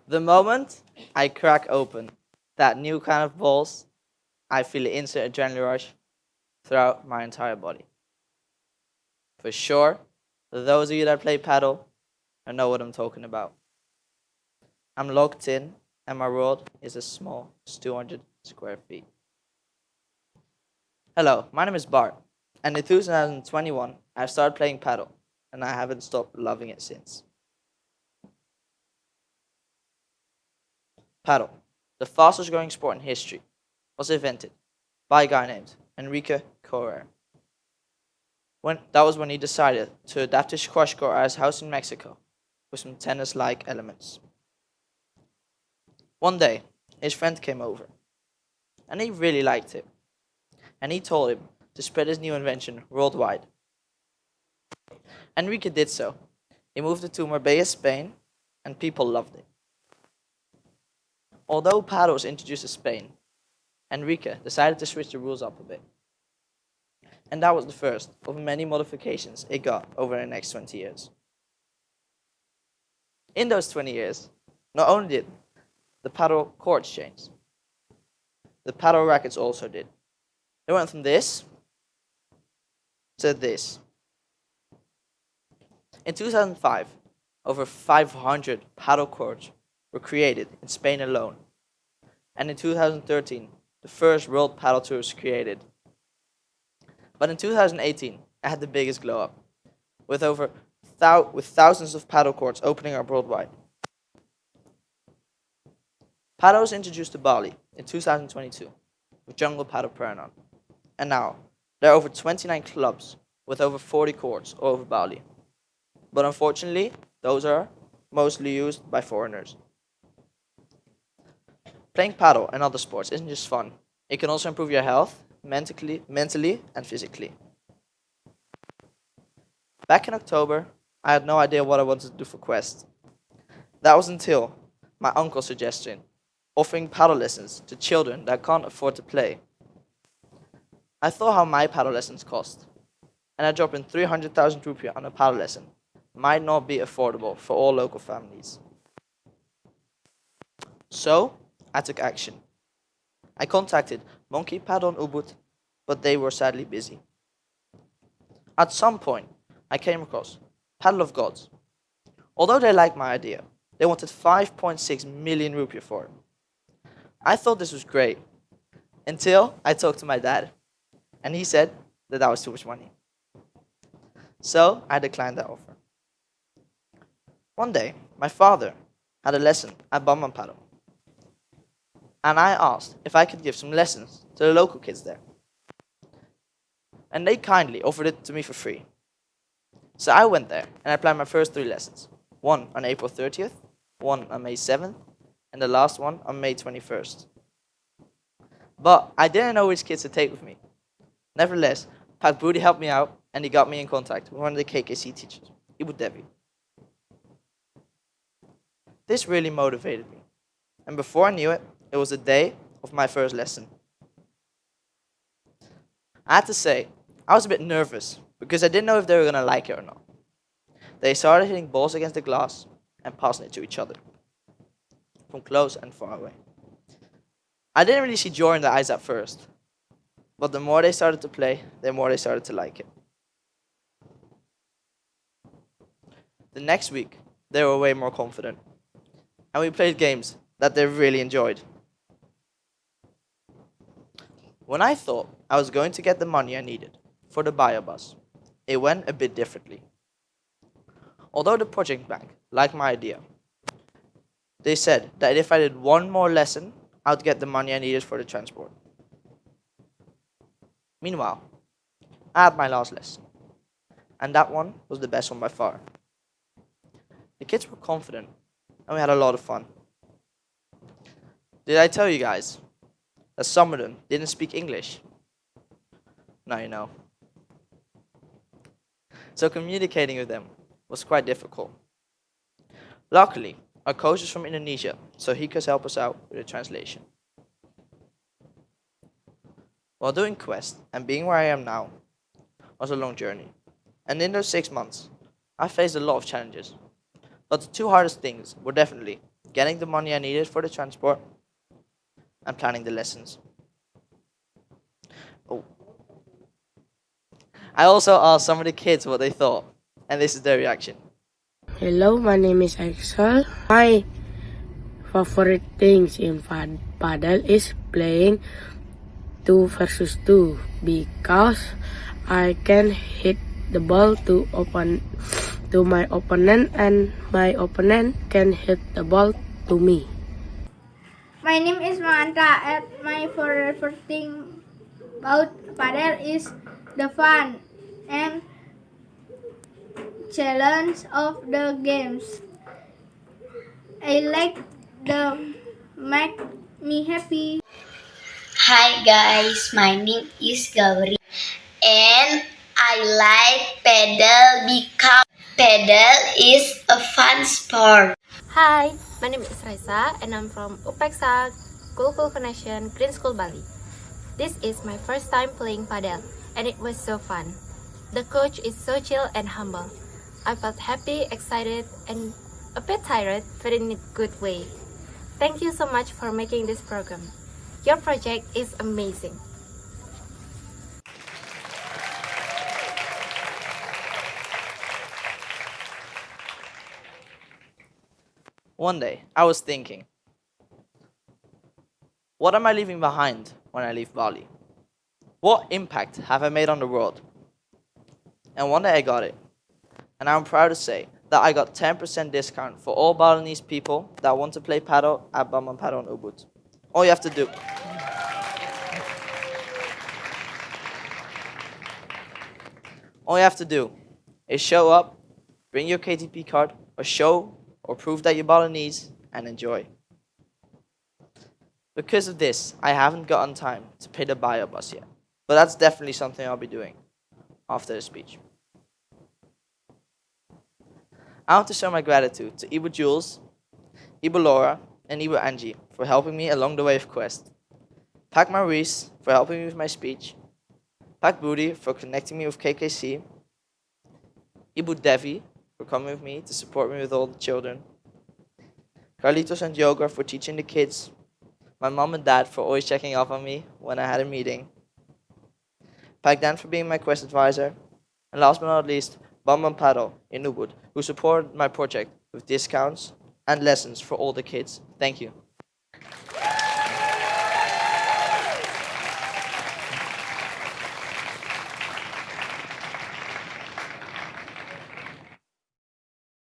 The moment I crack open that new kind of balls, I feel an instant adrenaline rush throughout my entire body. For sure, those of you that play paddle know what I'm talking about. I'm locked in, and my world is as small as 200 square feet. Hello, my name is Bart, and in 2021, I started playing paddle, and I haven't stopped loving it since. Paddle, the fastest growing sport in history, was invented by a guy named Enrique Correa. That was when he decided to adapt his squash court at his house in Mexico with some tennis-like elements. One day, his friend came over, and he really liked it, and he told him to spread his new invention worldwide. Enrique did so. He moved it to Marbella, Spain, and people loved it. Although paddle was introduced to Spain, Enrique decided to switch the rules up a bit. And that was the first of many modifications it got over the next 20 years. In those 20 years, not only did the paddle courts change, the paddle rackets also did. They went from this to this. In 2005, over 500 paddle courts were created in Spain alone. And in 2013, the first World Paddle Tour was created. But in 2018, I had the biggest glow up, with thousands of paddle courts opening up worldwide. Paddle was introduced to Bali in 2022 with Jungle Paddle Peranon. And now, there are over 29 clubs with over 40 courts all over Bali. But unfortunately, those are mostly used by foreigners. Playing paddle and other sports isn't just fun. It can also improve your health, mentally and physically. Back in October, I had no idea what I wanted to do for Quest. That was until my uncle's suggestion, offering paddle lessons to children that can't afford to play. I thought how my paddle lessons cost, and I dropped in 300,000 rupiah on a paddle lesson might not be affordable for all local families. So, I took action. I contacted Monkey Paddle and Ubud, but they were sadly busy. At some point, I came across Paddle of Gods. Although they liked my idea, they wanted 5.6 million rupiah for it. I thought this was great, until I talked to my dad, and he said that was too much money. So, I declined that offer. One day, my father had a lesson at Bamban Paddle, and I asked if I could give some lessons to the local kids there. And they kindly offered it to me for free. So I went there and I planned my first 3 lessons. One on April 30th, one on May 7th, and the last one on May 21st. But I didn't know which kids to take with me. Nevertheless, Pat Booty helped me out and he got me in contact with one of the KKC teachers, Ibu Devi. This really motivated me. And before I knew it, it was the day of my first lesson. I had to say, I was a bit nervous because I didn't know if they were going to like it or not. They started hitting balls against the glass and passing it to each other, from close and far away. I didn't really see joy in their eyes at first, but the more they started to play, the more they started to like it. The next week, they were way more confident, and we played games that they really enjoyed. When I thought I was going to get the money I needed for the bio bus, it went a bit differently. Although the project bank liked my idea, they said that if I did one more lesson, I'd get the money I needed for the transport. Meanwhile, I had my last lesson, and that one was the best one by far. The kids were confident, and we had a lot of fun. Did I tell you guys that some of them didn't speak English? Now you know. So communicating with them was quite difficult. Luckily, our coach is from Indonesia, so he could help us out with the translation. While doing Quest and being where I am now was a long journey. And in those 6 months, I faced a lot of challenges. But the 2 hardest things were definitely getting the money I needed for the transport, and planning the lessons. Oh. I also asked some of the kids what they thought, and this is their reaction. Hello, my name is Axel. My favorite things in paddle is playing 2 versus 2 because I can hit the ball to my opponent and my opponent can hit the ball to me. My name is Manta and my favorite thing about paddle is the fun and challenge of the games. I like the make me happy. Hi guys, my name is Gauri and I like paddle because paddle is a fun sport. Hi, my name is Raisa and I'm from UPEXA Cool Connection Green School Bali. This is my first time playing padel and it was so fun. The coach is so chill and humble. I felt happy, excited and a bit tired but in a good way. Thank you so much for making this program. Your project is amazing. One day, I was thinking, what am I leaving behind when I leave Bali? What impact have I made on the world? And one day I got it. And I'm proud to say that I got 10% discount for all Balinese people that want to play paddle at Bamban Paddle in Ubud. All you have to do All you have to do is show up, bring your KTP card, or show or prove that you're Balinese, and enjoy. Because of this, I haven't gotten time to pay the bio bus yet. But that's definitely something I'll be doing after the speech. I want to show my gratitude to Ibu Jules, Ibu Laura, and Ibu Angie for helping me along the way of Quest. Pak Maurice for helping me with my speech. Pak Budi for connecting me with KKC. Ibu Devi for coming with me to support me with all the children. Carlitos and Yoga for teaching the kids. My mom and dad for always checking up on me when I had a meeting. Pak Dan for being my Quest advisor. And last but not least, Bamban Paddle in Ubud, who supported my project with discounts and lessons for all the kids. Thank you.